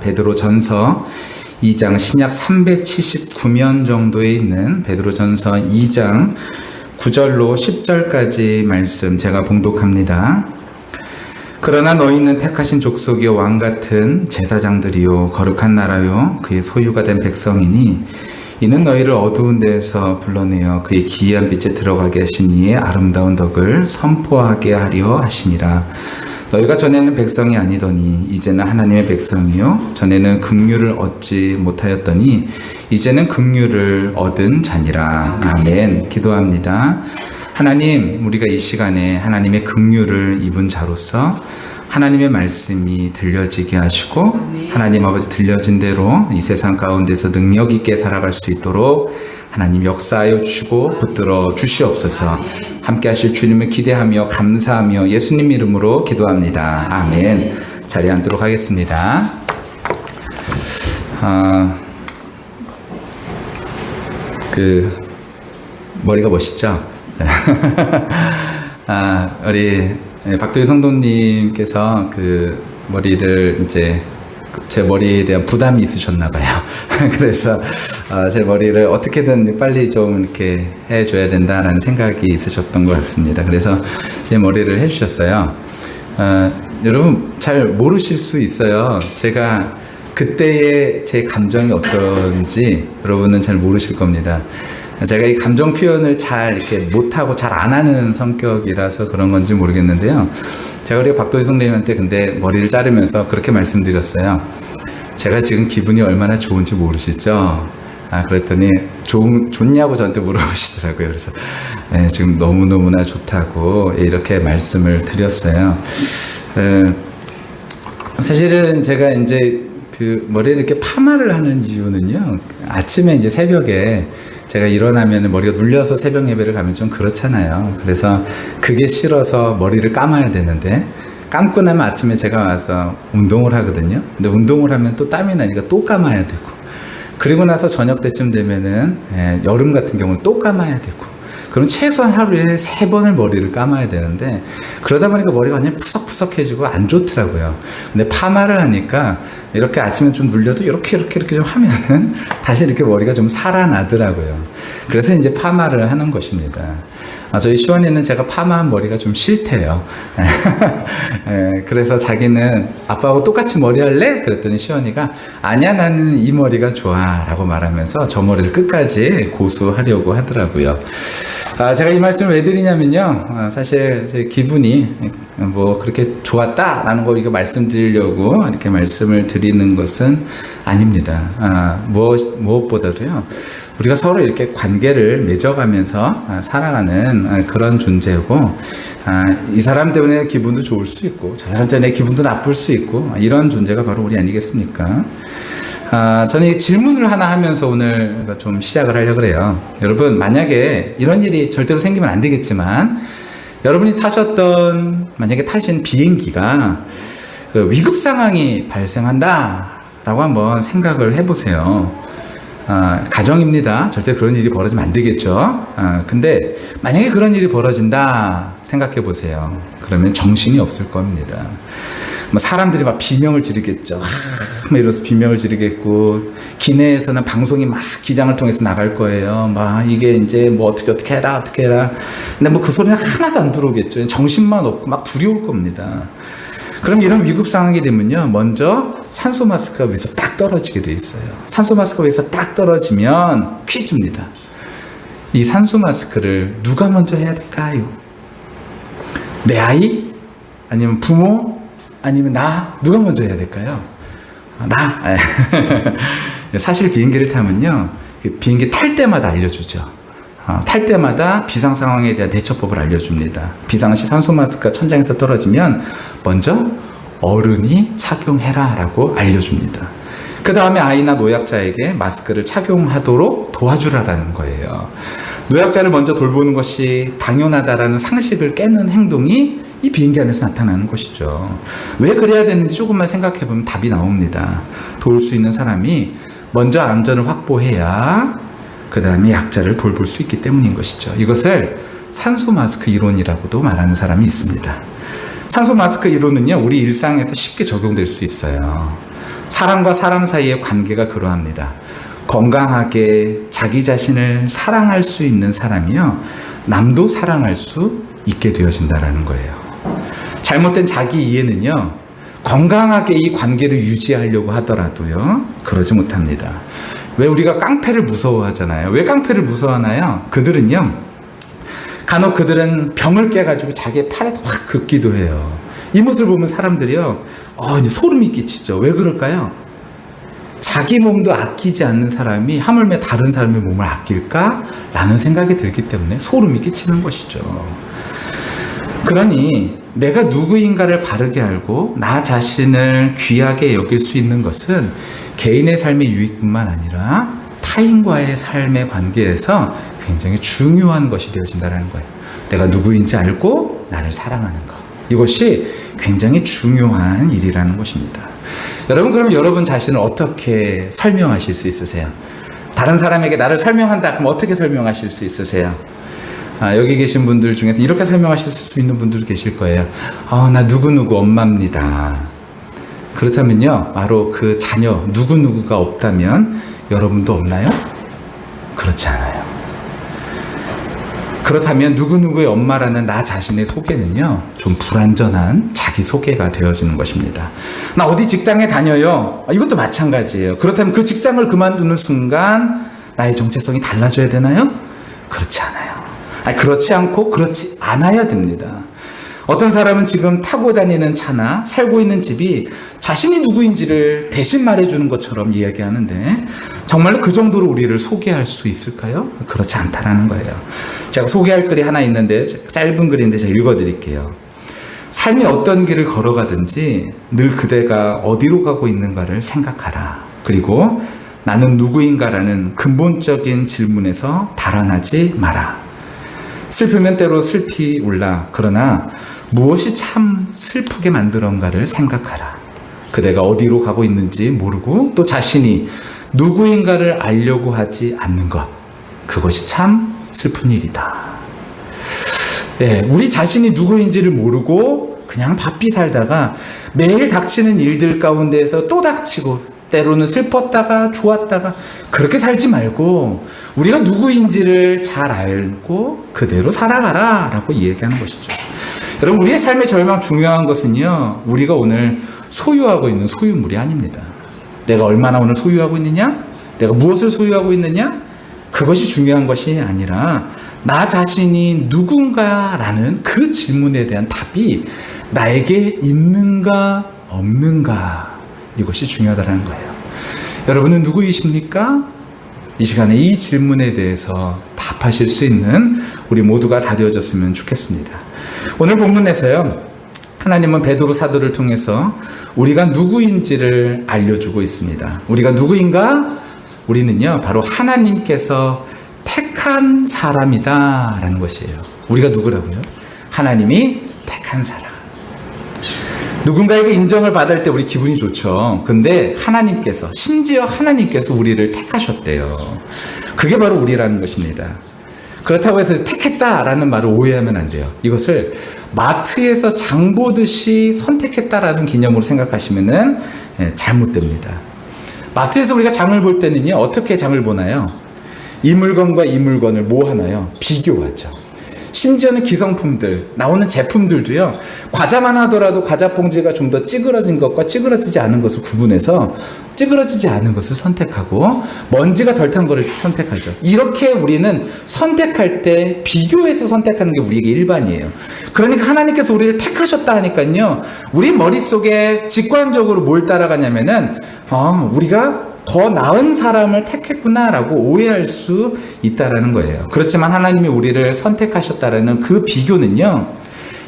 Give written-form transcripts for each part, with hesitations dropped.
베드로전서 2장 신약 379면 정도에 있는 베드로전서 2장 9절로 10절까지 말씀 제가 봉독합니다. 그러나 너희는 택하신 족속이요 왕같은 제사장들이요 거룩한 나라요 그의 소유가 된 백성이니 이는 너희를 어두운 데에서 불러내어 그의 기이한 빛에 들어가게 하신 이의 아름다운 덕을 선포하게 하려 하심이라. 너희가 전에는 백성이 아니더니 이제는 하나님의 백성이요 전에는 긍휼을 얻지 못하였더니 이제는 긍휼을 얻은 자니라. 아멘. 기도합니다. 하나님, 우리가 이 시간에 하나님의 긍휼을 입은 자로서 하나님의 말씀이 들려지게 하시고 하나님 아버지 들려진 대로 이 세상 가운데서 능력 있게 살아갈 수 있도록 하나님 역사하여 주시고 붙들어 주시옵소서. 함께 하실 주님을 기대하며 감사하며 예수님 이름으로 기도합니다. 아멘. 자리에 앉도록 하겠습니다. 머리가 멋있죠? 우리 박도희 성도님께서 머리를 제 머리에 대한 부담이 있으셨나 봐요. 그래서 제 머리를 어떻게든 빨리 좀 이렇게 해줘야 된다라는 생각이 있으셨던 것 같습니다. 그래서 제 머리를 해주셨어요. 여러분 잘 모르실 수 있어요. 제가 그때의 제 감정이 어떤지 여러분은 잘 모르실 겁니다. 제가 이 감정 표현을 잘 이렇게 못하고 잘 안 하는 성격이라서 그런 건지 모르겠는데요. 제가 우리 박도희 선생님한테 근데 머리를 자르면서 그렇게 말씀드렸어요. 제가 지금 기분이 얼마나 좋은지 모르시죠? 그랬더니 좋냐고 저한테 물어보시더라고요. 그래서 지금 너무너무나 좋다고 이렇게 말씀을 드렸어요. 사실은 제가 이제 머리를 이렇게 파마를 하는 이유는요. 아침에 이제 새벽에 제가 일어나면 머리가 눌려서 새벽 예배를 가면 좀 그렇잖아요. 그래서 그게 싫어서 머리를 감아야 되는데 감고 나면 아침에 제가 와서 운동을 하거든요. 근데 운동을 하면 또 땀이 나니까 또 감아야 되고 그리고 나서 저녁 때쯤 되면은 여름 같은 경우는 또 감아야 되고 그럼 최소한 하루에 3번을 머리를 감아야 되는데 그러다 보니까 머리가 완전히 푸석푸석해지고 안 좋더라고요. 근데 파마를 하니까 이렇게 아침에 좀 눌려도 이렇게 좀 하면은 다시 이렇게 머리가 좀 살아나더라고요. 그래서 이제 파마를 하는 것입니다. 저희 시원이는 제가 파마한 머리가 좀 싫대요. 그래서 자기는 아빠하고 똑같이 머리 할래? 그랬더니 시원이가 아니야 나는 이 머리가 좋아 라고 말하면서 저 머리를 끝까지 고수하려고 하더라고요. 제가 이 말씀을 왜 드리냐면요. 사실 제 기분이 그렇게 좋았다라는 거 이거 말씀드리려고 이렇게 말씀을 드리는 것은 아닙니다. 무엇보다도요. 우리가 서로 이렇게 관계를 맺어가면서 살아가는 그런 존재고, 이 사람 때문에 기분도 좋을 수 있고, 저 사람 때문에 기분도 나쁠 수 있고, 이런 존재가 바로 우리 아니겠습니까? 저는 이 질문을 하나 하면서 오늘 좀 시작을 하려고 해요. 여러분, 만약에 이런 일이 절대로 생기면 안 되겠지만, 여러분이 만약에 타신 비행기가 위급 상황이 발생한다 라고 한번 생각을 해보세요. 가정입니다. 절대 그런 일이 벌어지면 안 되겠죠. 근데 만약에 그런 일이 벌어진다 생각해 보세요. 그러면 정신이 없을 겁니다. 사람들이 막 비명을 지르겠죠. 막 이러면서 비명을 지르겠고, 기내에서는 방송이 막 기장을 통해서 나갈 거예요. 이게 이제 어떻게 해라. 근데 그 소리는 하나도 안 들어오겠죠. 정신만 없고 막 두려울 겁니다. 그럼 이런 위급 상황이 되면요. 먼저 산소 마스크가 위에서 딱 떨어지게 돼 있어요. 산소 마스크가 위에서 딱 떨어지면 퀴즈입니다. 이 산소 마스크를 누가 먼저 해야 될까요? 내 아이? 아니면 부모? 아니면 나? 누가 먼저 해야 될까요? 나? 사실 비행기를 타면요. 비행기 탈 때마다 알려주죠. 탈 때마다 비상 상황에 대한 대처법을 알려줍니다. 비상시 산소 마스크가 천장에서 떨어지면 먼저 어른이 착용해라 라고 알려줍니다. 그 다음에 아이나 노약자에게 마스크를 착용하도록 도와주라라는 거예요. 노약자를 먼저 돌보는 것이 당연하다라는 상식을 깨는 행동이 이 비행기 안에서 나타나는 것이죠. 왜 그래야 되는지 조금만 생각해보면 답이 나옵니다. 도울 수 있는 사람이 먼저 안전을 확보해야 그 다음에 약자를 돌볼 수 있기 때문인 것이죠. 이것을 산소 마스크 이론이라고도 말하는 사람이 있습니다. 산소 마스크 이론은요, 우리 일상에서 쉽게 적용될 수 있어요. 사람과 사람 사이의 관계가 그러합니다. 건강하게 자기 자신을 사랑할 수 있는 사람이요, 남도 사랑할 수 있게 되어진다라는 거예요. 잘못된 자기 이해는요, 건강하게 이 관계를 유지하려고 하더라도요, 그러지 못합니다. 왜 우리가 깡패를 무서워하잖아요. 왜 깡패를 무서워하나요? 간혹 그들은 병을 깨가지고 자기의 팔에 확 긋기도 해요. 이 모습을 보면 사람들이요, 이제 소름이 끼치죠. 왜 그럴까요? 자기 몸도 아끼지 않는 사람이 하물며 다른 사람의 몸을 아낄까? 라는 생각이 들기 때문에 소름이 끼치는 것이죠. 그러니 내가 누구인가를 바르게 알고 나 자신을 귀하게 여길 수 있는 것은 개인의 삶의 유익뿐만 아니라 타인과의 삶의 관계에서 굉장히 중요한 것이 되어진다는 거예요. 내가 누구인지 알고 나를 사랑하는 것. 이것이 굉장히 중요한 일이라는 것입니다. 여러분, 그럼 여러분 자신을 어떻게 설명하실 수 있으세요? 다른 사람에게 나를 설명한다 그럼 어떻게 설명하실 수 있으세요? 여기 계신 분들 중에 이렇게 설명하실 수 있는 분들 계실 거예요. 나 누구누구 엄마입니다. 그렇다면요, 바로 그 자녀 누구누구가 없다면 여러분도 없나요? 그렇지 않아요. 그렇다면 누구누구의 엄마라는 나 자신의 소개는요, 좀 불완전한 자기 소개가 되어지는 것입니다. 나 어디 직장에 다녀요. 이것도 마찬가지예요. 그렇다면 그 직장을 그만두는 순간 나의 정체성이 달라져야 되나요? 그렇지 않아요. 그렇지 않고 그렇지 않아야 됩니다. 어떤 사람은 지금 타고 다니는 차나 살고 있는 집이 자신이 누구인지를 대신 말해주는 것처럼 이야기하는데 정말로 그 정도로 우리를 소개할 수 있을까요? 그렇지 않다라는 거예요. 제가 소개할 글이 하나 있는데 짧은 글인데 제가 읽어드릴게요. 삶이 어떤 길을 걸어가든지 늘 그대가 어디로 가고 있는가를 생각하라. 그리고 나는 누구인가라는 근본적인 질문에서 달아나지 마라. 슬프면 때로 슬피 울라. 그러나 무엇이 참 슬프게 만들었는가를 생각하라. 그대가 어디로 가고 있는지 모르고 또 자신이 누구인가를 알려고 하지 않는 것. 그것이 참 슬픈 일이다. 우리 자신이 누구인지를 모르고 그냥 바삐 살다가 매일 닥치는 일들 가운데에서 또 닥치고 때로는 슬펐다가 좋았다가 그렇게 살지 말고 우리가 누구인지를 잘 알고 그대로 살아가라 라고 얘기하는 것이죠. 여러분, 우리의 삶의 절망 중요한 것은요, 우리가 오늘 소유하고 있는 소유물이 아닙니다. 내가 얼마나 오늘 소유하고 있느냐, 내가 무엇을 소유하고 있느냐, 그것이 중요한 것이 아니라 나 자신이 누군가라는 그 질문에 대한 답이 나에게 있는가 없는가, 이것이 중요하다는 거예요. 여러분은 누구이십니까? 이 시간에 이 질문에 대해서 답하실 수 있는 우리 모두가 다 되어졌으면 좋겠습니다. 오늘 본문에서요, 하나님은 베드로 사도를 통해서 우리가 누구인지를 알려주고 있습니다. 우리가 누구인가? 우리는요, 바로 하나님께서 택한 사람이다 라는 것이에요. 우리가 누구라고요? 하나님이 택한 사람. 누군가에게 인정을 받을 때 우리 기분이 좋죠. 근데 하나님께서, 심지어 하나님께서 우리를 택하셨대요. 그게 바로 우리라는 것입니다. 그렇다고 해서 택했다라는 말을 오해하면 안 돼요. 이것을 마트에서 장 보듯이 선택했다라는 개념으로 생각하시면은 잘못됩니다. 마트에서 우리가 장을 볼 때는요, 어떻게 장을 보나요? 이 물건과 이 물건을 뭐 하나요? 비교하죠. 심지어는 기성품들, 나오는 제품들도요, 과자만 하더라도 과자 봉지가 좀 더 찌그러진 것과 찌그러지지 않은 것을 구분해서 찌그러지지 않은 것을 선택하고 먼지가 덜 탄 것을 선택하죠. 이렇게 우리는 선택할 때 비교해서 선택하는 게 우리에게 일반이에요. 그러니까 하나님께서 우리를 택하셨다 하니까요, 우리 머릿속에 직관적으로 뭘 따라가냐면은 우리가 더 나은 사람을 택했구나라고 오해할 수 있다라는 거예요. 그렇지만 하나님이 우리를 선택하셨다라는 그 비교는요,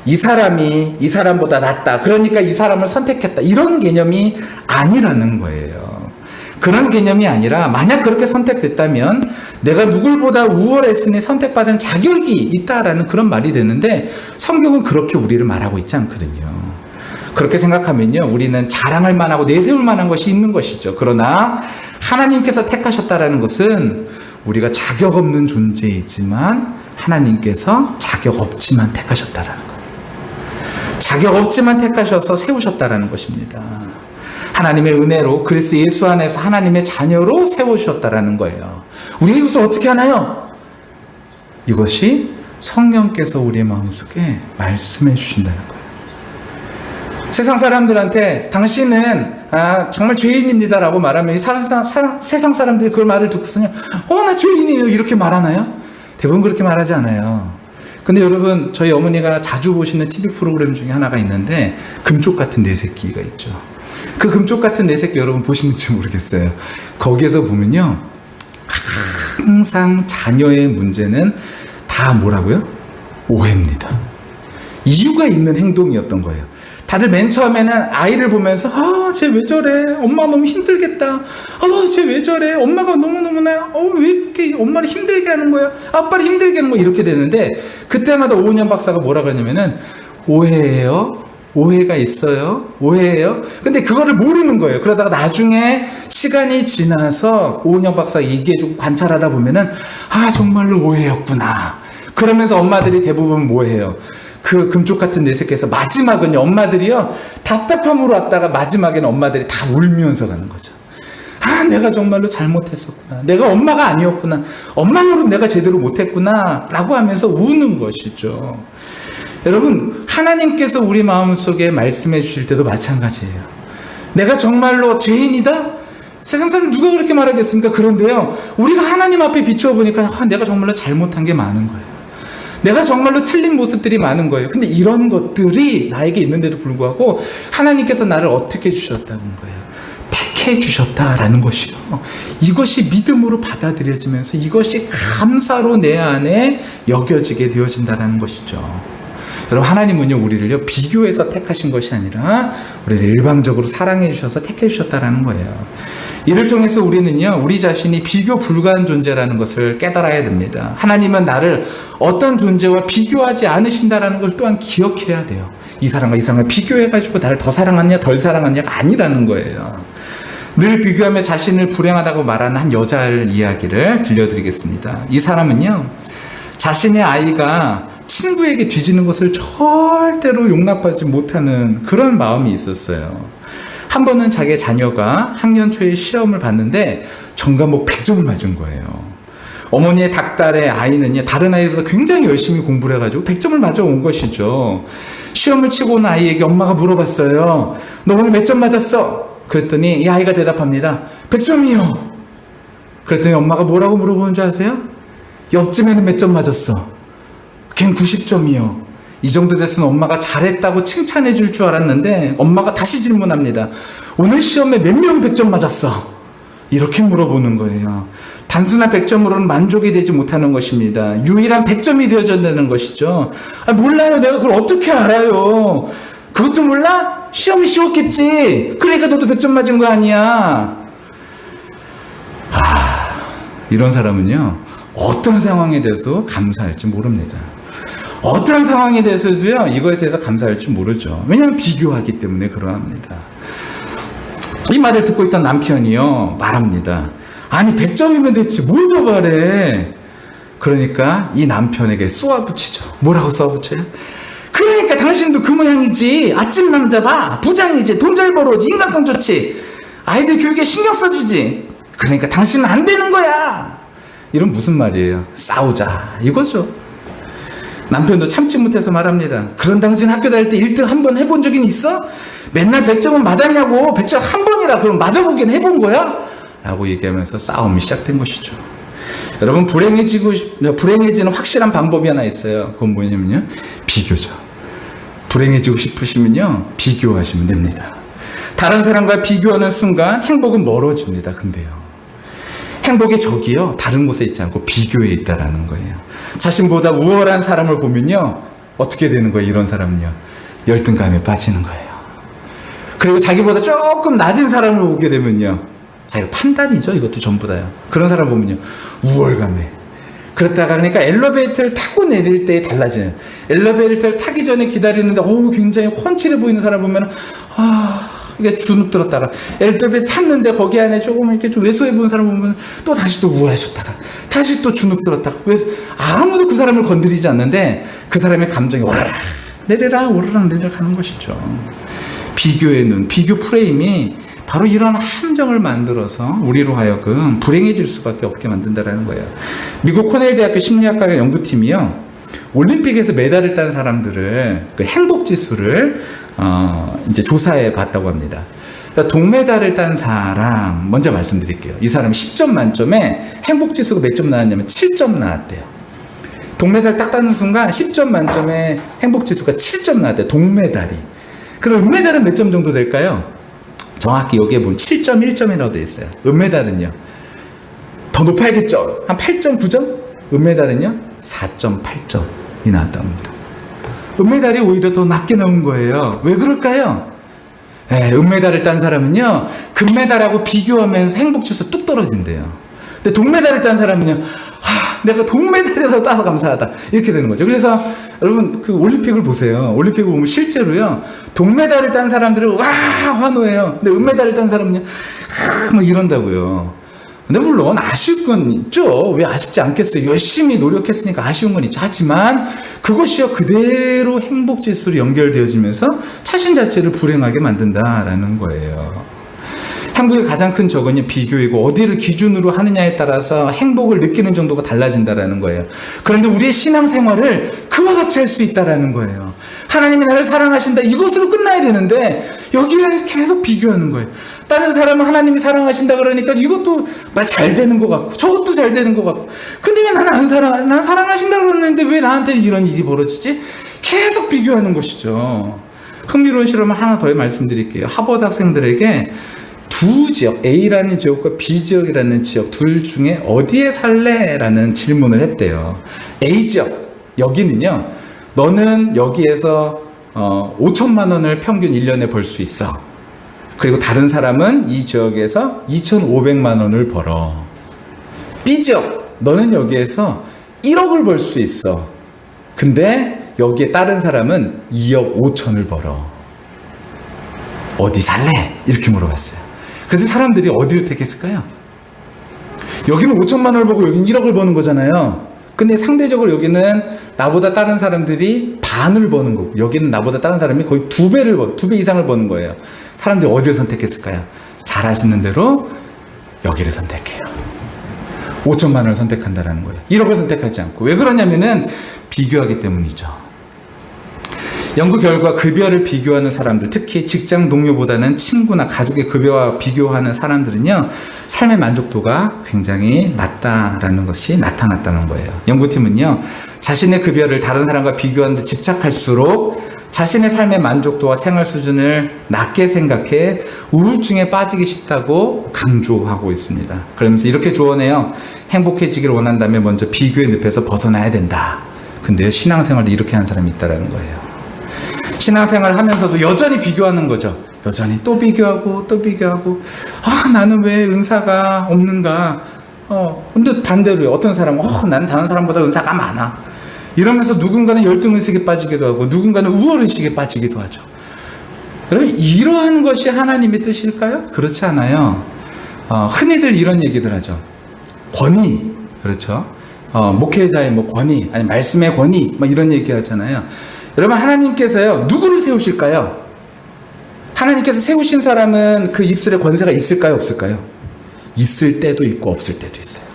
이 사람이 이 사람보다 낫다, 그러니까 이 사람을 선택했다, 이런 개념이 아니라는 거예요. 그런 개념이 아니라, 만약 그렇게 선택됐다면 내가 누굴보다 우월했으니 선택받은 자격이 있다라는 그런 말이 되는데, 성경은 그렇게 우리를 말하고 있지 않거든요. 그렇게 생각하면요, 우리는 자랑할 만하고 내세울 만한 것이 있는 것이죠. 그러나 하나님께서 택하셨다라는 것은 우리가 자격 없는 존재이지만 하나님께서 자격 없지만 택하셨다라는 거예요. 자격 없지만 택하셔서 세우셨다라는 것입니다. 하나님의 은혜로 그리스도 예수 안에서 하나님의 자녀로 세워주셨다라는 거예요. 우리가 이것을 어떻게 하나요? 이것이 성령께서 우리의 마음속에 말씀해 주신다는 거예요. 세상 사람들한테 당신은 정말 죄인입니다라고 말하면 세상 사람들이 그걸 말을 듣고서는 나 죄인이에요 이렇게 말하나요? 대부분 그렇게 말하지 않아요. 근데 여러분, 저희 어머니가 자주 보시는 TV 프로그램 중에 하나가 있는데 금쪽 같은 내 새끼가 있죠. 그 금쪽 같은 내 새끼 여러분 보시는지 모르겠어요. 거기에서 보면요, 항상 자녀의 문제는 다 뭐라고요? 오해입니다. 이유가 있는 행동이었던 거예요. 다들 맨 처음에는 아이를 보면서 쟤 왜 저래? 엄마 너무 힘들겠다. 쟤 왜 저래? 엄마가 너무너무나 왜 이렇게 엄마를 힘들게 하는 거야? 아빠를 힘들게 하는 거야? 이렇게 되는데 그때마다 오은영 박사가 뭐라 그러냐면은 오해예요. 오해가 있어요. 오해예요. 근데 그거를 모르는 거예요. 그러다가 나중에 시간이 지나서 오은영 박사가 얘기해주고 관찰하다 보면은 정말로 오해였구나. 그러면서 엄마들이 대부분 뭐 해요? 그 금쪽 같은 내 새끼에서 마지막은요, 엄마들이요, 답답함으로 왔다가 마지막에는 엄마들이 다 울면서 가는 거죠. 내가 정말로 잘못했었구나. 내가 엄마가 아니었구나. 엄마 노릇 내가 제대로 못했구나. 라고 하면서 우는 것이죠. 여러분, 하나님께서 우리 마음속에 말씀해 주실 때도 마찬가지예요. 내가 정말로 죄인이다? 세상 사람 누가 그렇게 말하겠습니까? 그런데요, 우리가 하나님 앞에 비추어 보니까 내가 정말로 잘못한 게 많은 거예요. 내가 정말로 틀린 모습들이 많은 거예요. 근데 이런 것들이 나에게 있는데도 불구하고 하나님께서 나를 어떻게 주셨다는 거예요? 택해 주셨다라는 것이요. 이것이 믿음으로 받아들여지면서 이것이 감사로 내 안에 여겨지게 되어진다는 것이죠. 여러분, 하나님은요, 우리를요, 비교해서 택하신 것이 아니라 우리를 일방적으로 사랑해 주셔서 택해 주셨다라는 거예요. 이를 통해서 우리는요, 우리 자신이 비교 불가한 존재라는 것을 깨달아야 됩니다. 하나님은 나를 어떤 존재와 비교하지 않으신다라는 걸 또한 기억해야 돼요. 이 사람과 이 사람을 비교해가지고 나를 더 사랑하느냐 덜 사랑하느냐가 아니라는 거예요. 늘 비교하며 자신을 불행하다고 말하는 한 여자의 이야기를 들려드리겠습니다. 이 사람은요, 자신의 아이가 친구에게 뒤지는 것을 절대로 용납하지 못하는 그런 마음이 있었어요. 한 번은 자기 자녀가 학년 초에 시험을 봤는데 전과목 100점을 맞은 거예요. 어머니의 닭딸의 아이는요, 다른 아이보다 굉장히 열심히 공부를 해가지고 100점을 맞아온 것이죠. 시험을 치고 온 아이에게 엄마가 물어봤어요. 너 오늘 몇 점 맞았어? 그랬더니 이 아이가 대답합니다. 100점이요. 그랬더니 엄마가 뭐라고 물어보는 줄 아세요? 옆집에는 몇 점 맞았어? 걔는 90점이요. 이 정도 됐으면 엄마가 잘했다고 칭찬해 줄 줄 알았는데 엄마가 다시 질문합니다. 오늘 시험에 몇 명 100점 맞았어? 이렇게 물어보는 거예요. 단순한 100점으로는 만족이 되지 못하는 것입니다. 유일한 100점이 되어져야 되는 것이죠. 몰라요. 내가 그걸 어떻게 알아요? 그것도 몰라? 시험이 쉬웠겠지. 그러니까 너도 100점 맞은 거 아니야. 이런 사람은요, 어떤 상황에 대해서도 감사할지 모릅니다. 어떤 상황에 대해서도요, 이거에 대해서 감사할지 모르죠. 왜냐하면 비교하기 때문에 그러합니다. 이 말을 듣고 있던 남편이요, 말합니다. 아니 100점이면 됐지 뭘 더 바래. 그러니까 이 남편에게 쏘아붙이죠. 뭐라고 쏘아붙여요? 그러니까 당신도 그 모양이지. 아침 남자 봐. 부장이지. 돈 잘 벌어오지. 인간성 좋지. 아이들 교육에 신경 써주지. 그러니까 당신은 안 되는 거야. 이런 무슨 말이에요? 싸우자 이거죠. 남편도 참지 못해서 말합니다. 그런 당신 학교 다닐 때 1등 한 번 해본 적은 있어? 맨날 100점은 맞았냐고. 100점 한 번이라 그럼 맞아보긴 해본 거야? 라고 얘기하면서 싸움이 시작된 것이죠. 여러분, 불행해지는 확실한 방법이 하나 있어요. 그건 뭐냐면요, 비교죠. 불행해지고 싶으시면요, 비교하시면 됩니다. 다른 사람과 비교하는 순간 행복은 멀어집니다. 근데요, 행복의 적이요, 다른 곳에 있지 않고 비교에 있다라는 거예요. 자신보다 우월한 사람을 보면요, 어떻게 되는 거예요? 이런 사람은요, 열등감에 빠지는 거예요. 그리고 자기보다 조금 낮은 사람을 보게 되면요, 자기가 판단이죠. 이것도 전부 다요. 그런 사람 보면요, 우월감에. 그렇다가 그러니까 엘리베이터를 타고 내릴 때 달라지는, 엘리베이터를 타기 전에 기다리는데 굉장히 훤칠해 보이는 사람 보면 이게 주눅 들었다가 엘리베이터 탔는데 거기 안에 조금 이렇게 좀 왜소해 보이는 사람 보면 또 다시 또 우월해졌다가 다시 또 주눅 들었다가, 왜 아무도 그 사람을 건드리지 않는데 그 사람의 감정이 오르락 내리락 오르락 내리락 하는 것이죠. 비교의 눈, 비교 프레임이 바로 이런 함정을 만들어서 우리로 하여금 불행해질 수밖에 없게 만든다는 거예요. 미국 코넬 대학교 심리학과 연구팀이요, 올림픽에서 메달을 딴 사람들을 그 행복 지수를 이제 조사해 봤다고 합니다. 그러니까 동메달을 딴 사람 먼저 말씀드릴게요. 이 사람이 10점 만점에 행복 지수가 몇 점 나왔냐면 7점 나왔대요. 동메달 딱 따는 순간 10점 만점에 행복 지수가 7점 나왔대요. 동메달이. 그럼 은메달은 몇 점 정도 될까요? 정확히 여기에 보면 7.1점이라고 되어 있어요. 은메달은요, 더 높아야겠죠. 한 8.9점? 은메달은요 4.8점이 나왔다고 합니다. 은메달이 오히려 더 낮게 나온 거예요. 왜 그럴까요? 은메달을 딴 사람은요, 금메달하고 비교하면서 행복지수 뚝 떨어진대요. 근데 동메달을 딴 사람은요, 내가 동메달이라도 따서 감사하다, 이렇게 되는 거죠. 그래서 여러분 그 올림픽을 보세요. 올림픽을 보면 실제로요, 동메달을 딴 사람들은 와 환호해요. 근데 은메달을 딴 사람은요, 막 이런다고요. 근데 물론 아쉬울 건 있죠. 왜 아쉽지 않겠어요? 열심히 노력했으니까 아쉬운 건 있죠. 하지만 그것이요, 그대로 행복지수로 연결되어지면서 자신 자체를 불행하게 만든다라는 거예요. 행복의 가장 큰 적은요, 비교이고 어디를 기준으로 하느냐에 따라서 행복을 느끼는 정도가 달라진다라는 거예요. 그런데 우리의 신앙생활을 그와 같이 할 수 있다라는 거예요. 하나님이 나를 사랑하신다, 이것으로 끝나야 되는데 여기를 계속 비교하는 거예요. 다른 사람은 하나님이 사랑하신다 그러니까 이것도 말 잘 되는 것 같고 저것도 잘 되는 것 같고, 근데 왜 나는 난 사랑하신다 그러는데 왜 나한테 이런 일이 벌어지지? 계속 비교하는 것이죠. 흥미로운 실험을 하나 더 말씀드릴게요. 하버드 학생들에게 두 지역, A라는 지역과 B 지역이라는 지역 둘 중에 어디에 살래? 라는 질문을 했대요. A 지역, 여기는요, 너는 여기에서 5천만 원을 평균 1년에 벌 수 있어. 그리고 다른 사람은 이 지역에서 2,500만 원을 벌어. B 지역, 너는 여기에서 1억을 벌 수 있어. 근데 여기에 다른 사람은 2억 5천을 벌어. 어디 살래? 이렇게 물어봤어요. 근데 사람들이 어디를 택했을까요? 여기는 5천만 원을 벌고 여기는 1억을 버는 거잖아요. 근데 상대적으로 여기는 나보다 다른 사람들이 반을 버는 거고, 여기는 나보다 다른 사람이 거의 2배 이상을 버는 거예요. 사람들이 어디를 선택했을까요? 잘 아시는 대로 여기를 선택해요. 5천만 원을 선택한다는 거예요. 1억을 선택하지 않고. 왜 그러냐면은 비교하기 때문이죠. 연구 결과 급여를 비교하는 사람들, 특히 직장 동료보다는 친구나 가족의 급여와 비교하는 사람들은요, 삶의 만족도가 굉장히 낮다라는 것이 나타났다는 거예요. 연구팀은요, 자신의 급여를 다른 사람과 비교하는 데 집착할수록 자신의 삶의 만족도와 생활 수준을 낮게 생각해 우울증에 빠지기 쉽다고 강조하고 있습니다. 그러면서 이렇게 조언해요. 행복해지기를 원한다면 먼저 비교의 늪에서 벗어나야 된다. 근데요, 신앙생활도 이렇게 하는 사람이 있다는 거예요. 신앙생활을 하면서도 여전히 비교하는 거죠. 여전히 또 비교하고 또 비교하고, 나는 왜 은사가 없는가? 근데 반대로요, 어떤 사람은 나는 다른 사람보다 은사가 많아, 이러면서 누군가는 열등의식에 빠지기도 하고 누군가는 우월의식에 빠지기도 하죠. 여러분, 이러한 것이 하나님의 뜻일까요? 그렇지 않아요. 흔히들 이런 얘기들 하죠. 권위, 그렇죠? 목회자의 권위, 아니 말씀의 권위, 이런 얘기 하잖아요. 여러분, 하나님께서요, 누구를 세우실까요? 하나님께서 세우신 사람은 그 입술에 권세가 있을까요, 없을까요? 있을 때도 있고 없을 때도 있어요.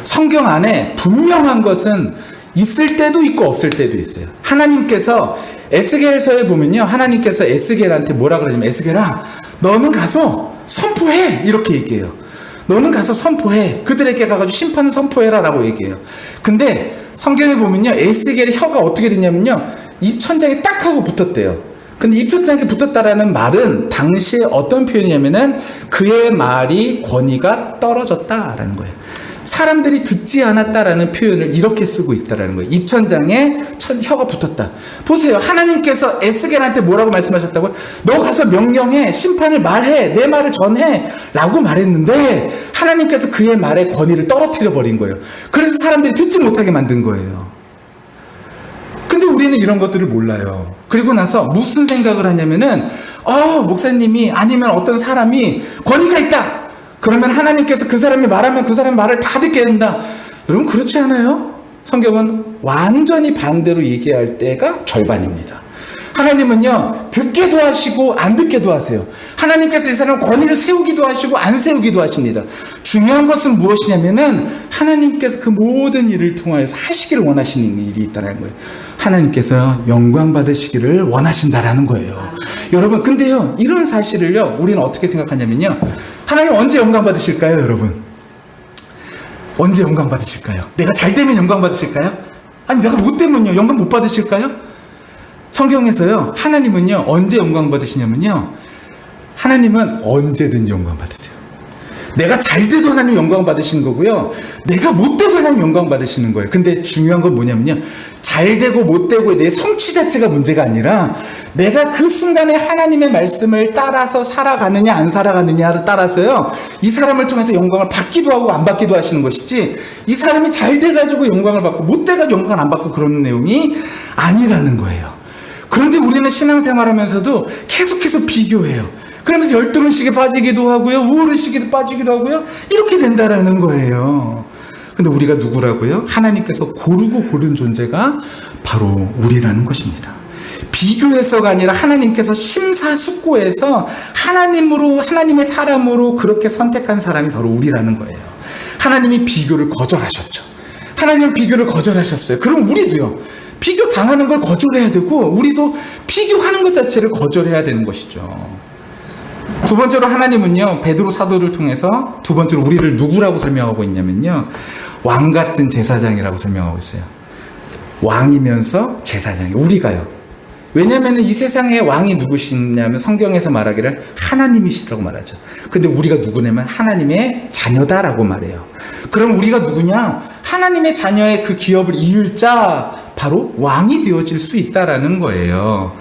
성경 안에 분명한 것은 있을 때도 있고 없을 때도 있어요. 하나님께서 에스겔서에 보면요, 하나님께서 에스겔한테 뭐라 그러냐면, 에스겔아, 너는 가서 선포해, 이렇게 얘기해요. 너는 가서 선포해, 그들에게 가가지고 심판을 선포해라 라고 얘기해요. 근데 성경에 보면요, 에스겔의 혀가 어떻게 되냐면요, 입천장에 딱 하고 붙었대요. 근데 입천장에 붙었다라는 말은 당시에 어떤 표현이냐면은 그의 말이 권위가 떨어졌다라는 거예요. 사람들이 듣지 않았다라는 표현을 이렇게 쓰고 있다라는 거예요. 입천장에 혀가 붙었다. 보세요. 하나님께서 에스겔한테 뭐라고 말씀하셨다고요? 너 가서 명령해, 심판을 말해, 내 말을 전해 라고 말했는데 하나님께서 그의 말의 권위를 떨어뜨려 버린 거예요. 그래서 사람들이 듣지 못하게 만든 거예요. 근데 우리는 이런 것들을 몰라요. 그리고 나서 무슨 생각을 하냐면은, 목사님이 아니면 어떤 사람이 권위가 있다, 그러면 하나님께서 그 사람이 말하면 그 사람 말을 다 듣게 된다. 여러분, 그렇지 않아요? 성경은 완전히 반대로 얘기할 때가 절반입니다. 하나님은요, 듣게도 하시고 안 듣게도 하세요. 하나님께서 이 사람을 권위를 세우기도 하시고 안 세우기도 하십니다. 중요한 것은 무엇이냐면은 하나님께서 그 모든 일을 통하여서 하시기를 원하시는 일이 있다는 거예요. 하나님께서 영광 받으시기를 원하신다라는 거예요. 여러분, 근데요, 이런 사실을요, 우리는 어떻게 생각하냐면요, 하나님 언제 영광 받으실까요, 여러분? 언제 영광 받으실까요? 내가 잘 되면 영광 받으실까요? 아니, 내가 못 되면요, 영광 못 받으실까요? 성경에서요, 하나님은요, 언제 영광 받으시냐면요, 하나님은 언제든지 영광 받으세요. 내가 잘 돼도 하나님 영광 받으시는 거고요, 내가 못 돼도 하나님 영광 받으시는 거예요. 근데 중요한 건 뭐냐면요, 잘 되고 못 되고 내 성취 자체가 문제가 아니라 내가 그 순간에 하나님의 말씀을 따라서 살아가느냐 안 살아가느냐를 따라서요, 이 사람을 통해서 영광을 받기도 하고 안 받기도 하시는 것이지, 이 사람이 잘 돼가지고 영광을 받고 못 돼가지고 영광을 안 받고 그런 내용이 아니라는 거예요. 그런데 우리는 신앙생활하면서도 계속해서 비교해요. 그러면서 열등의식에 빠지기도 하고요, 우울의식에 빠지기도 하고요, 이렇게 된다라는 거예요. 근데 우리가 누구라고요? 하나님께서 고르고 고른 존재가 바로 우리라는 것입니다. 비교해서가 아니라 하나님께서 심사숙고해서 하나님으로, 하나님의 사람으로 그렇게 선택한 사람이 바로 우리라는 거예요. 하나님이 비교를 거절하셨죠. 하나님은 비교를 거절하셨어요. 그럼 우리도요, 비교 당하는 걸 거절해야 되고, 우리도 비교하는 것 자체를 거절해야 되는 것이죠. 두 번째로 하나님은요, 베드로 사도를 통해서 두 번째로 우리를 누구라고 설명하고 있냐면요, 왕 같은 제사장이라고 설명하고 있어요. 왕이면서 제사장이, 우리가요. 왜냐하면 이 세상의 왕이 누구시냐면 성경에서 말하기를 하나님이시라고 말하죠. 근데 우리가 누구냐면 하나님의 자녀다라고 말해요. 그럼 우리가 누구냐? 하나님의 자녀의 그 기업을 이을 자, 바로 왕이 되어질 수 있다라는 거예요.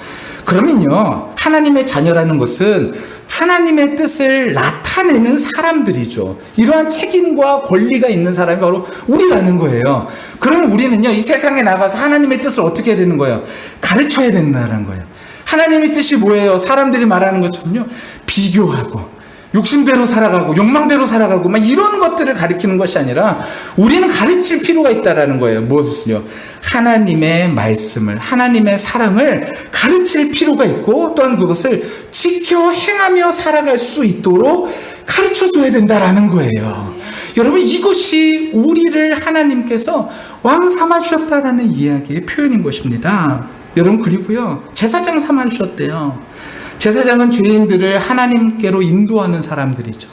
그러면요, 하나님의 자녀라는 것은 하나님의 뜻을 나타내는 사람들이죠. 이러한 책임과 권리가 있는 사람이 바로 우리라는 거예요. 그럼 우리는요, 이 세상에 나가서 하나님의 뜻을 어떻게 해야 되는 거예요? 가르쳐야 된다는 거예요. 하나님의 뜻이 뭐예요? 사람들이 말하는 것처럼요, 비교하고 욕심대로 살아가고 욕망대로 살아가고 막 이런 것들을 가리키는 것이 아니라 우리는 가르칠 필요가 있다라는 거예요. 무엇을요? 하나님의 말씀을, 하나님의 사랑을 가르칠 필요가 있고, 또한 그것을 지켜 행하며 살아갈 수 있도록 가르쳐줘야 된다라는 거예요. 여러분, 이것이 우리를 하나님께서 왕 삼아주셨다라는 이야기의 표현인 것입니다. 여러분, 그리고요, 제사장 삼아주셨대요. 제사장은 죄인들을 하나님께로 인도하는 사람들이죠.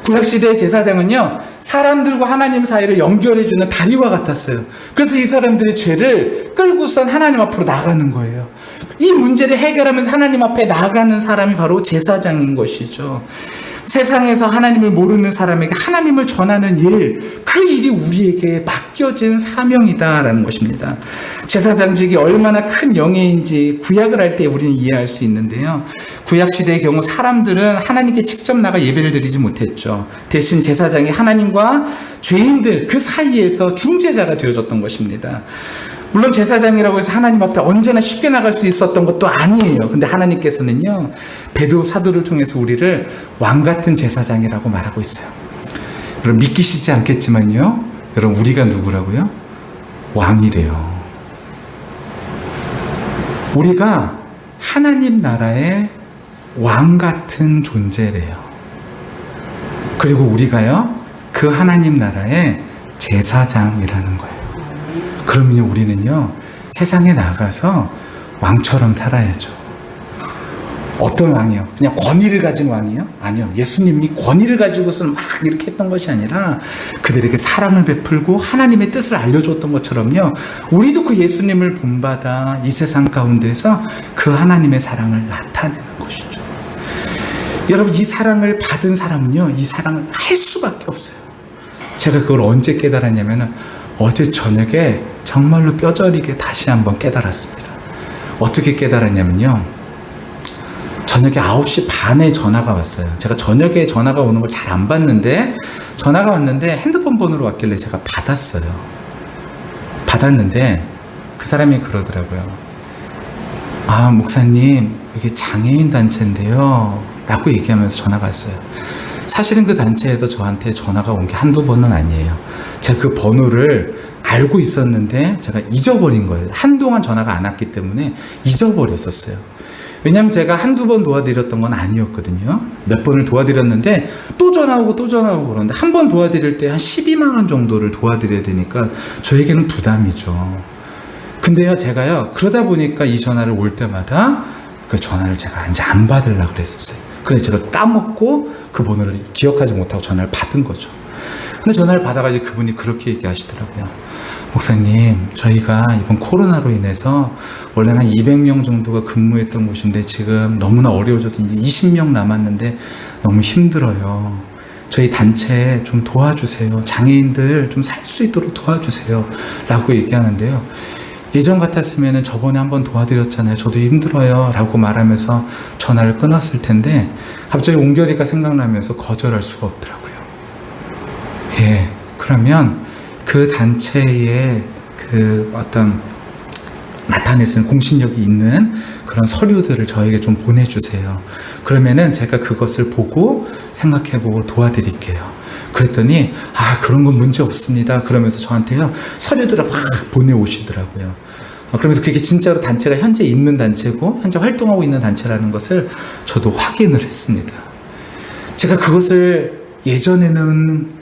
구약시대의 제사장은요, 사람들과 하나님 사이를 연결해주는 다리와 같았어요. 그래서 이 사람들의 죄를 끌고선 하나님 앞으로 나가는 거예요. 이 문제를 해결하면서 하나님 앞에 나가는 사람이 바로 제사장인 것이죠. 세상에서 하나님을 모르는 사람에게 하나님을 전하는 일, 그 일이 우리에게 맡겨진 사명이다라는 것입니다. 제사장직이 얼마나 큰 영예인지 구약을 할 때 우리는 이해할 수 있는데요, 구약시대의 경우 사람들은 하나님께 직접 나가 예배를 드리지 못했죠. 대신 제사장이 하나님과 죄인들 그 사이에서 중재자가 되어줬던 것입니다. 물론 제사장이라고 해서 하나님 앞에 언제나 쉽게 나갈 수 있었던 것도 아니에요. 근데 하나님께서는요, 베드로 사도를 통해서 우리를 왕 같은 제사장이라고 말하고 있어요. 여러분, 믿기시지 않겠지만요, 여러분, 우리가 누구라고요? 왕이래요. 우리가 하나님 나라의 왕 같은 존재래요. 그리고 우리가요, 그 하나님 나라의 제사장이라는 거예요. 그러면요, 우리는요, 세상에 나가서 왕처럼 살아야죠. 어떤 왕이요? 그냥 권위를 가진 왕이요? 아니요. 예수님이 권위를 가지고서는 막 이렇게 했던 것이 아니라 그들에게 사랑을 베풀고 하나님의 뜻을 알려줬던 것처럼요, 우리도 그 예수님을 본받아 이 세상 가운데서 그 하나님의 사랑을 나타내는 것이죠. 여러분, 이 사랑을 받은 사람은요, 이 사랑을 할 수밖에 없어요. 제가 그걸 언제 깨달았냐면 어제 저녁에 정말로 뼈저리게 다시 한번 깨달았습니다. 어떻게 깨달았냐면요, 저녁에 9시 반에 전화가 왔어요. 제가 저녁에 전화가 오는 걸 잘 안 받는데 전화가 왔는데 핸드폰 번호로 왔길래 제가 받았어요. 받았는데 그 사람이 그러더라고요. 아, 목사님, 여기 장애인 단체인데요 라고 얘기하면서 전화가 왔어요. 사실은 그 단체에서 저한테 전화가 온 게 한두 번은 아니에요. 제가 그 번호를 알고 있었는데 제가 잊어버린 거예요. 한동안 전화가 안 왔기 때문에 잊어버렸었어요. 왜냐하면 제가 한두 번 도와드렸던 건 아니었거든요. 몇 번을 도와드렸는데 또 전화오고 그러는데 한 번 도와드릴 때 한 12만 원 정도를 도와드려야 되니까 저에게는 부담이죠. 근데요, 제가요, 그러다 보니까 이 전화를 올 때마다 그 전화를 제가 이제 안 받으려고 그랬었어요. 근데 제가 까먹고 그 번호를 기억하지 못하고 전화를 받은 거죠. 근데 전화를 받아가지고 그분이 그렇게 얘기하시더라고요. 목사님, 저희가 이번 코로나로 인해서 원래는 한 200명 정도가 근무했던 곳인데 지금 너무나 어려워져서 이제 20명 남았는데 너무 힘들어요. 저희 단체 좀 도와주세요. 장애인들 좀 살 수 있도록 도와주세요. 라고 얘기하는데요. 예전 같았으면 저번에 한번 도와드렸잖아요. 저도 힘들어요. 라고 말하면서 전화를 끊었을 텐데 갑자기 옹결이가 생각나면서 거절할 수가 없더라고요. 예, 그러면 그 단체의 그 어떤 나타낼 수 있는 공신력이 있는 그런 서류들을 저에게 좀 보내주세요. 그러면은 제가 그것을 보고 생각해보고 도와드릴게요. 그랬더니 그런 건 문제 없습니다. 그러면서 저한테요 서류들을 막 보내오시더라고요. 그러면서 그게 진짜로 단체가 현재 있는 단체고 현재 활동하고 있는 단체라는 것을 저도 확인을 했습니다. 제가 그것을 예전에는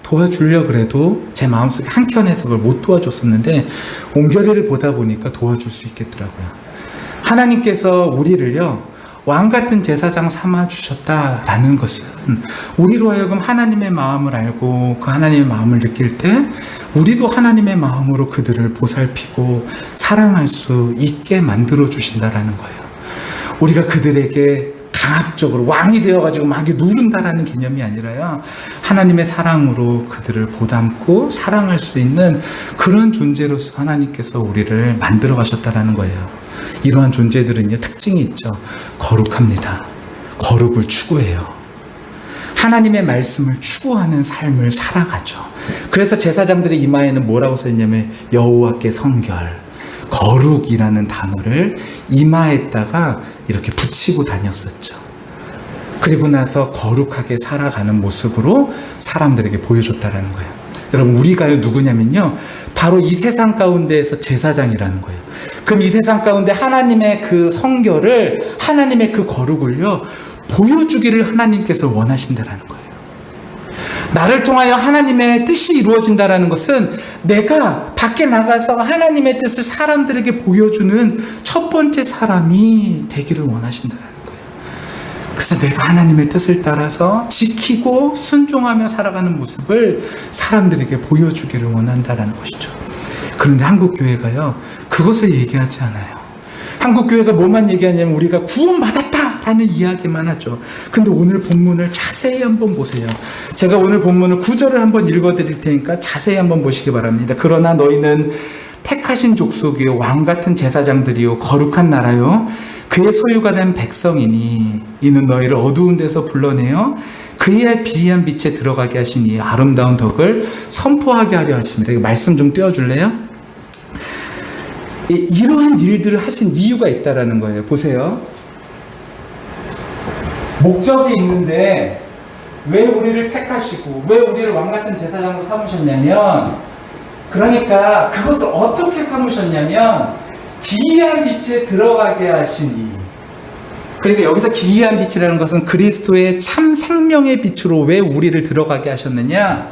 도와주려고 그래도 제 마음속에 한켠에서 그걸 못 도와줬었는데 옹결이를 보다 보니까 도와줄 수 있겠더라고요. 하나님께서 우리를요 왕같은 제사장 삼아주셨다라는 것은 우리로 하여금 하나님의 마음을 알고 그 하나님의 마음을 느낄 때 우리도 하나님의 마음으로 그들을 보살피고 사랑할 수 있게 만들어주신다라는 거예요. 우리가 그들에게 강압적으로 왕이 되어가지고 막 누른다라는 개념이 아니라요. 하나님의 사랑으로 그들을 보담고 사랑할 수 있는 그런 존재로서 하나님께서 우리를 만들어 가셨다라는 거예요. 이러한 존재들은요, 특징이 있죠. 거룩합니다. 거룩을 추구해요. 하나님의 말씀을 추구하는 삶을 살아가죠. 그래서 제사장들의 이마에는 뭐라고 써있냐면 여호와께 성결, 거룩이라는 단어를 이마에다가 이렇게 붙이고 다녔었죠. 그리고 나서 거룩하게 살아가는 모습으로 사람들에게 보여줬다라는 거예요. 여러분, 우리가요 누구냐면요, 바로 이 세상 가운데에서 제사장이라는 거예요. 그럼 이 세상 가운데 하나님의 그 성결을, 하나님의 그 거룩을요 보여주기를 하나님께서 원하신다라는 거예요. 나를 통하여 하나님의 뜻이 이루어진다라는 것은 내가 밖에 나가서 하나님의 뜻을 사람들에게 보여주는 첫 번째 사람이 되기를 원하신다라는 거예요. 그래서 내가 하나님의 뜻을 따라서 지키고 순종하며 살아가는 모습을 사람들에게 보여주기를 원한다라는 것이죠. 그런데 한국교회가요 그것을 얘기하지 않아요. 한국교회가 뭐만 얘기하냐면 우리가 구원받았다라는 이야기만 하죠. 근데 오늘 본문을 자세히 한번 보세요. 제가 오늘 본문을 9절을 한번 읽어드릴 테니까 자세히 한번 보시기 바랍니다. 그러나 너희는 택하신 족속이요 왕같은 제사장들이요 거룩한 나라요 그의 소유가 된 백성이니 이는 너희를 어두운 데서 불러내어 그의 비한 빛에 들어가게 하신 이 아름다운 덕을 선포하게 하려 하십니다. 이거 말씀 좀 띄워줄래요? 이러한 일들을 하신 이유가 있다라는 거예요. 보세요. 목적이 있는데 왜 우리를 택하시고 왜 우리를 왕같은 제사장으로 삼으셨냐면, 그러니까 그것을 어떻게 삼으셨냐면 기이한 빛에 들어가게 하시니, 그러니까 여기서 기이한 빛이라는 것은 그리스도의 참 생명의 빛으로 왜 우리를 들어가게 하셨느냐,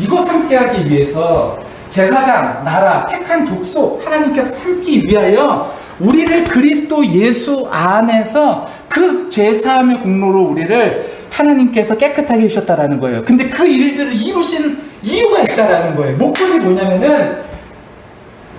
이것 삼게 하기 위해서 제사장, 나라, 택한 족속 하나님께서 삼기 위하여 우리를 그리스도 예수 안에서 그 죄사함의 공로로 우리를 하나님께서 깨끗하게 해주셨다라는 거예요. 근데 그 일들을 이루신 이유가 있다라는 거예요. 목적이 뭐냐면은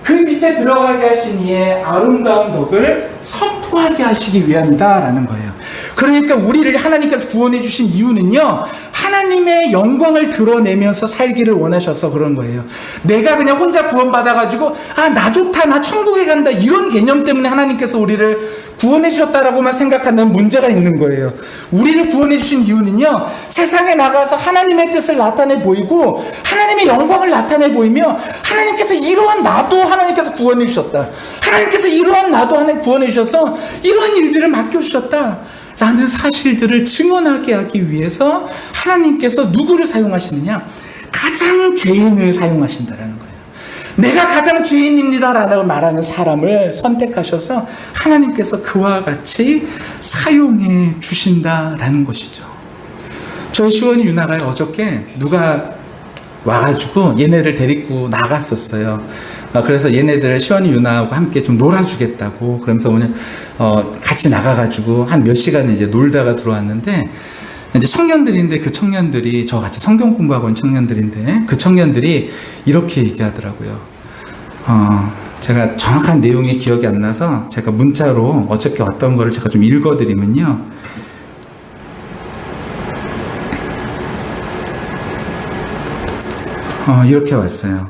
그 빛에 들어가게 하신 이의 아름다운 덕을 선포하게 하시기 위함이다라는 거예요. 그러니까 우리를 하나님께서 구원해 주신 이유는요, 하나님의 영광을 드러내면서 살기를 원하셔서 그런 거예요. 내가 그냥 혼자 구원받아가지고 나 좋다, 나 천국에 간다, 이런 개념 때문에 하나님께서 우리를 구원해 주셨다라고만 생각한다면 문제가 있는 거예요. 우리를 구원해 주신 이유는요, 세상에 나가서 하나님의 뜻을 나타내 보이고 하나님의 영광을 나타내 보이며 하나님께서 이러한 나도 하나님께서 구원해 주셨다, 하나님께서 이러한 나도 하나님 구원해 주셔서 이러한 일들을 맡겨주셨다 라는 사실들을 증언하게 하기 위해서 하나님께서 누구를 사용하시느냐, 가장 죄인을 사용하신다라는 거예요. 내가 가장 죄인입니다라고 말하는 사람을 선택하셔서 하나님께서 그와 같이 사용해 주신다라는 것이죠. 저희 시원이 유나가 어저께 누가 와가지고 얘네를 데리고 나갔었어요. 그래서 얘네들 시원이 유나하고 함께 좀 놀아주겠다고 그러면서 오늘 같이 나가가지고 한 몇 시간 이제 놀다가 들어왔는데, 이제 청년들인데 그 청년들이 저같이 성경 공부하고 있는 청년들인데 그 청년들이 이렇게 얘기하더라고요. 제가 정확한 내용이 기억이 안 나서 제가 문자로 어저께 어떤 거를 제가 좀 읽어드리면요. 이렇게 왔어요.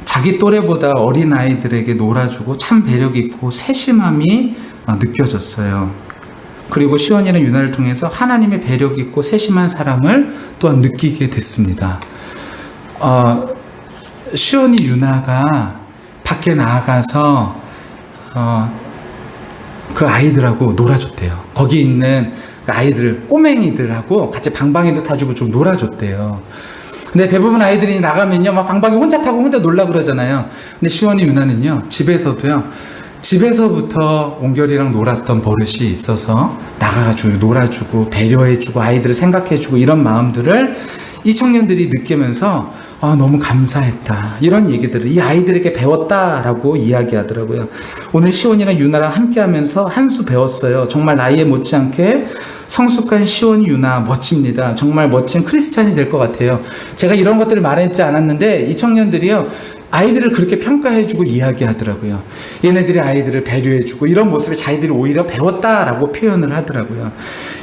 자기 또래보다 어린 아이들에게 놀아주고 참 배려 깊고 세심함이 느껴졌어요. 그리고 시원이는 유나를 통해서 하나님의 배려 깊고 세심한 사랑을 또한 느끼게 됐습니다. 시원이 유나가 밖에 나가서 그 아이들하고 놀아줬대요. 거기 있는 그 아이들, 꼬맹이들하고 같이 방방이도 타주고 좀 놀아줬대요. 근데 대부분 아이들이 나가면요, 막 방방이 혼자 타고 혼자 놀라 그러잖아요. 근데 시원이 유나는요, 집에서부터 옹결이랑 놀았던 버릇이 있어서 나가가지고 놀아주고 배려해주고 아이들을 생각해주고 이런 마음들을 이 청년들이 느끼면서 너무 감사했다, 이런 얘기들을 이 아이들에게 배웠다라고 이야기하더라고요. 오늘 시온이랑 유나랑 함께 하면서 한 수 배웠어요. 정말 나이에 못지않게 성숙한 시온 유나 멋집니다. 정말 멋진 크리스찬이 될 것 같아요. 제가 이런 것들을 말했지 않았는데 이 청년들이요, 아이들을 그렇게 평가해주고 이야기하더라고요. 얘네들이 아이들을 배려해주고 이런 모습에 자기들이 오히려 배웠다라고 표현을 하더라고요.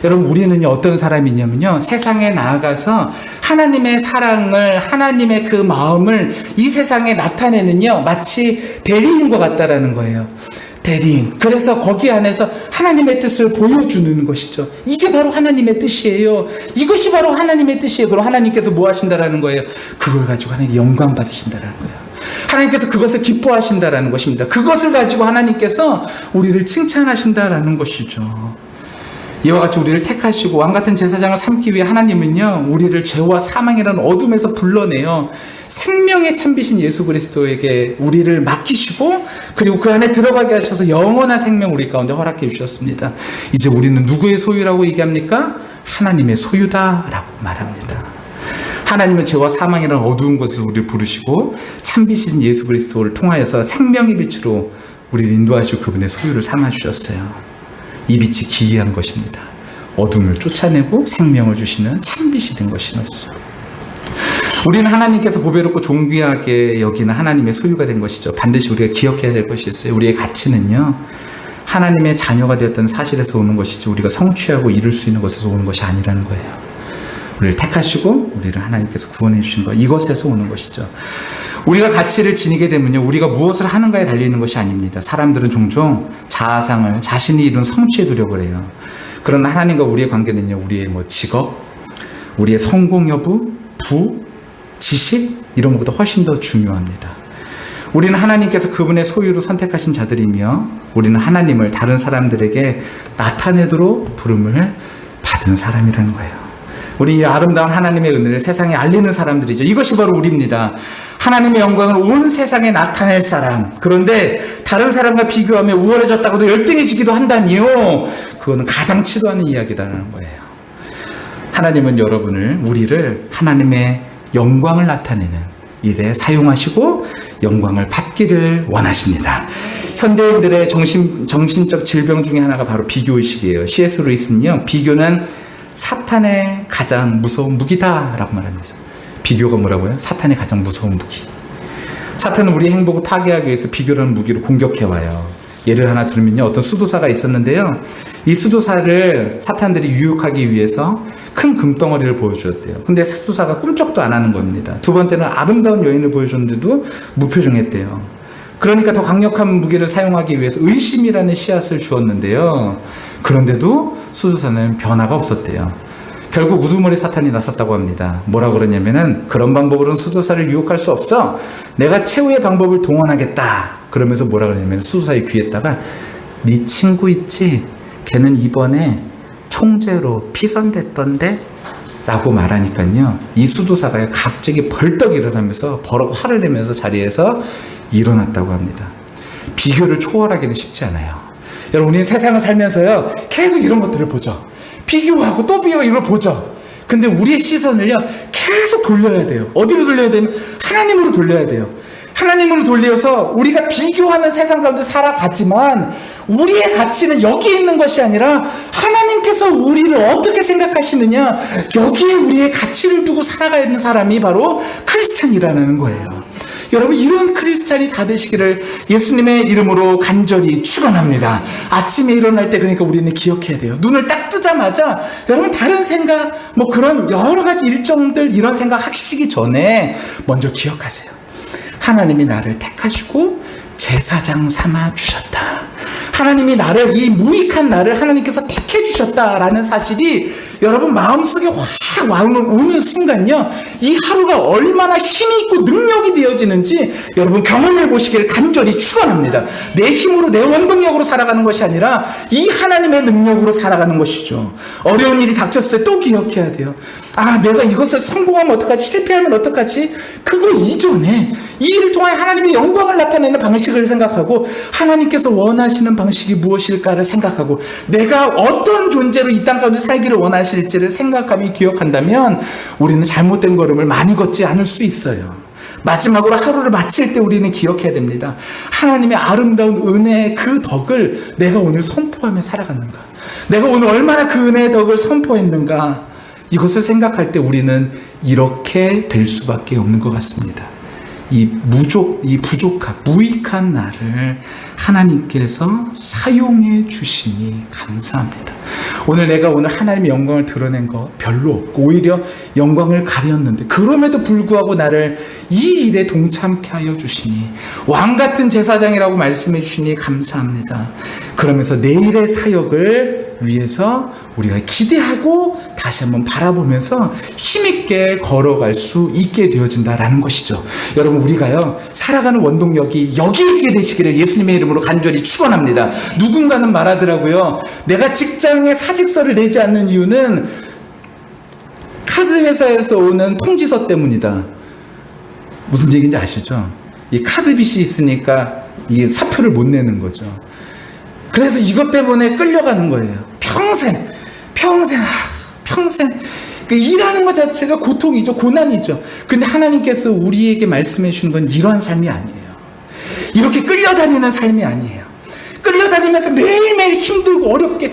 여러분, 우리는 어떤 사람이냐면요, 세상에 나아가서 하나님의 사랑을, 하나님의 그 마음을 이 세상에 나타내는요, 마치 대리인과 같다라는 거예요. 대리인. 그래서 거기 안에서 하나님의 뜻을 보여주는 것이죠. 이게 바로 하나님의 뜻이에요. 이것이 바로 하나님의 뜻이에요. 그럼 하나님께서 뭐 하신다라는 거예요? 그걸 가지고 하나님 영광 받으신다라는 거예요. 하나님께서 그것을 기뻐하신다라는 것입니다. 그것을 가지고 하나님께서 우리를 칭찬하신다라는 것이죠. 이와 같이 우리를 택하시고 왕같은 제사장을 삼기 위해 하나님은요, 우리를 죄와 사망이라는 어둠에서 불러내어 생명의 참비신 예수 그리스도에게 우리를 맡기시고, 그리고 그 안에 들어가게 하셔서 영원한 생명 우리 가운데 허락해 주셨습니다. 이제 우리는 누구의 소유라고 얘기합니까? 하나님의 소유다라고 말합니다. 하나님은 죄와 사망이라는 어두운 곳에서 우리를 부르시고 참비신 예수 그리스도를 통하여서 생명의 빛으로 우리를 인도하시고 그분의 소유를 삼아주셨어요. 이 빛이 기이한 것입니다. 어둠을 쫓아내고 생명을 주시는 참빛이 된 것이죠. 우리는 하나님께서 보배롭고 존귀하게 여기는 하나님의 소유가 된 것이죠. 반드시 우리가 기억해야 될 것이 있어요. 우리의 가치는요, 하나님의 자녀가 되었다는 사실에서 오는 것이지 우리가 성취하고 이룰 수 있는 것에서 오는 것이 아니라는 거예요. 우리를 택하시고 우리를 하나님께서 구원해 주신 것, 이것에서 오는 것이죠. 우리가 가치를 지니게 되면요, 우리가 무엇을 하는가에 달려있는 것이 아닙니다. 사람들은 종종 자아상을 자신이 이룬 성취에 두려고 해요. 그러나 하나님과 우리의 관계는요, 우리의 직업, 우리의 성공 여부, 부, 지식, 이런 것보다 훨씬 더 중요합니다. 우리는 하나님께서 그분의 소유로 선택하신 자들이며 우리는 하나님을 다른 사람들에게 나타내도록 부름을 받은 사람이라는 거예요. 우리 아름다운 하나님의 은혜를 세상에 알리는 사람들이죠. 이것이 바로 우리입니다. 하나님의 영광을 온 세상에 나타낼 사람. 그런데 다른 사람과 비교하면 우월해졌다고도 열등해지기도 한다니요. 그거는 가당치도 않은 이야기라는 거예요. 하나님은 우리를 하나님의 영광을 나타내는 일에 사용하시고 영광을 받기를 원하십니다. 현대인들의 정신적 질병 중에 하나가 바로 비교의식이에요. C.S. 루이스는요, 비교는 사탄의 가장 무서운 무기다라고 말합니다. 비교가 뭐라고요? 사탄의 가장 무서운 무기. 사탄은 우리 행복을 파괴하기 위해서 비교라는 무기로 공격해와요. 예를 하나 들면요, 어떤 수도사가 있었는데요, 이 수도사를 사탄들이 유혹하기 위해서 큰 금덩어리를 보여주었대요. 근데 수도사가 꿈쩍도 안 하는 겁니다. 두 번째는 아름다운 여인을 보여줬는데도 무표정했대요. 그러니까 더 강력한 무기를 사용하기 위해서 의심이라는 씨앗을 주었는데요, 그런데도 수도사는 변화가 없었대요. 결국 우두머리 사탄이 나섰다고 합니다. 뭐라고 그러냐면은, 그런 방법으로는 수도사를 유혹할 수 없어, 내가 최후의 방법을 동원하겠다. 그러면서 뭐라 그러냐면, 수도사의 귀에다가 네 친구 있지? 걔는 이번에 송재로 피선됐던데? 라고 말하니까요, 이 수도사가 갑자기 벌떡 일어나면서 버럭 화를 내면서 자리에서 일어났다고 합니다. 비교를 초월하기는 쉽지 않아요. 여러분, 우리는 세상을 살면서요, 계속 이런 것들을 보죠. 비교하고 또 비교하고 이걸 보죠. 근데 우리의 시선을요, 계속 돌려야 돼요. 어디로 돌려야 되면 하나님으로 돌려야 돼요. 하나님으로 돌려서 우리가 비교하는 세상 가운데 살아가지만 우리의 가치는 여기에 있는 것이 아니라 하나님께서 우리를 어떻게 생각하시느냐, 여기에 우리의 가치를 두고 살아가야 하는 사람이 바로 크리스찬이라는 거예요. 여러분, 이런 크리스찬이 다 되시기를 예수님의 이름으로 간절히 축원합니다. 아침에 일어날 때 그러니까 우리는 기억해야 돼요. 눈을 딱 뜨자마자 여러분, 다른 생각, 뭐 그런 여러 가지 일정들, 이런 생각 하시기 전에 먼저 기억하세요. 하나님이 나를 택하시고 제사장 삼아 주셨다. 하나님이 나를, 이 무익한 나를 하나님께서 택해 주셨다라는 사실이 여러분 마음속에 확 오는 순간요, 이 하루가 얼마나 힘이 있고 능력이 되어지는지 여러분 경험해 보시기를 간절히 축원합니다. 내 힘으로, 내 원동력으로 살아가는 것이 아니라 이 하나님의 능력으로 살아가는 것이죠. 어려운 일이 닥쳤을 때 또 기억해야 돼요. 아, 내가 이것을 성공하면 어떡하지, 실패하면 어떡하지? 그거 이전에 이 일을 통해 하나님의 영광을 나타내는 방식을 생각하고, 하나님께서 원하시는 방식이 무엇일까를 생각하고, 내가 어떤 존재로 이 땅 가운데 살기를 원하실지를 생각하며 기억한다면 우리는 잘못된 걸음을 많이 걷지 않을 수 있어요. 마지막으로 하루를 마칠 때 우리는 기억해야 됩니다. 하나님의 아름다운 은혜의 그 덕을 내가 오늘 선포하며 살아갔는가, 내가 오늘 얼마나 그 은혜의 덕을 선포했는가, 이것을 생각할 때 우리는 이렇게 될 수밖에 없는 것 같습니다. 이 부족한, 무익한 나를 하나님께서 사용해 주시니 감사합니다. 오늘 하나님의 영광을 드러낸 거 별로 없고 오히려 영광을 가렸는데, 그럼에도 불구하고 나를 이 일에 동참케 하여 주시니, 왕 같은 제사장이라고 말씀해 주시니 감사합니다. 그러면서 내일의 사역을 위해서 우리가 기대하고 다시 한번 바라보면서 힘있게 걸어갈 수 있게 되어진다라는 것이죠. 여러분, 우리가요, 살아가는 원동력이 여기에 있게 되시기를 예수님의 이름으로 간절히 축원합니다. 누군가는 말하더라고요. 내가 직장에 사직서를 내지 않는 이유는 카드 회사에서 오는 통지서 때문이다. 무슨 얘기인지 아시죠? 이 카드 빚이 있으니까 이 사표를 못 내는 거죠. 그래서 이것 때문에 끌려가는 거예요. 평생 일하는 것 자체가 고통이죠, 고난이죠. 근데 하나님께서 우리에게 말씀해 주는 건 이러한 삶이 아니에요. 이렇게 끌려다니는 삶이 아니에요. 끌려다니면서 매일매일 힘들고 어렵게,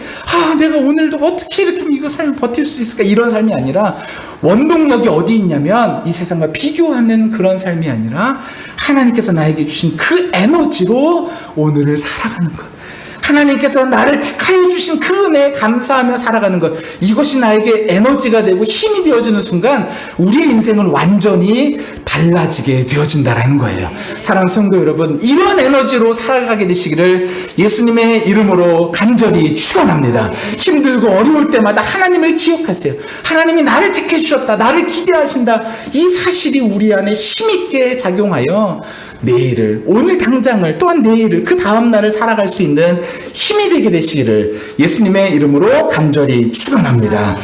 내가 오늘도 어떻게 이렇게 이거 삶을 버틸 수 있을까, 이런 삶이 아니라, 원동력이 어디 있냐면 이 세상과 비교하는 그런 삶이 아니라 하나님께서 나에게 주신 그 에너지로 오늘을 살아가는 것, 하나님께서 나를 택하여 주신 그 은혜에 감사하며 살아가는 것, 이것이 나에게 에너지가 되고 힘이 되어지는 순간 우리의 인생은 완전히 달라지게 되어진다라는 거예요. 사랑하는 성도 여러분, 이런 에너지로 살아가게 되시기를 예수님의 이름으로 간절히 축원합니다. 힘들고 어려울 때마다 하나님을 기억하세요. 하나님이 나를 택해 주셨다, 나를 기대하신다, 이 사실이 우리 안에 힘있게 작용하여 내일을, 오늘 당장을, 또한 내일을, 그 다음날을 살아갈 수 있는 힘이 되게 되시기를 예수님의 이름으로 간절히 축원합니다.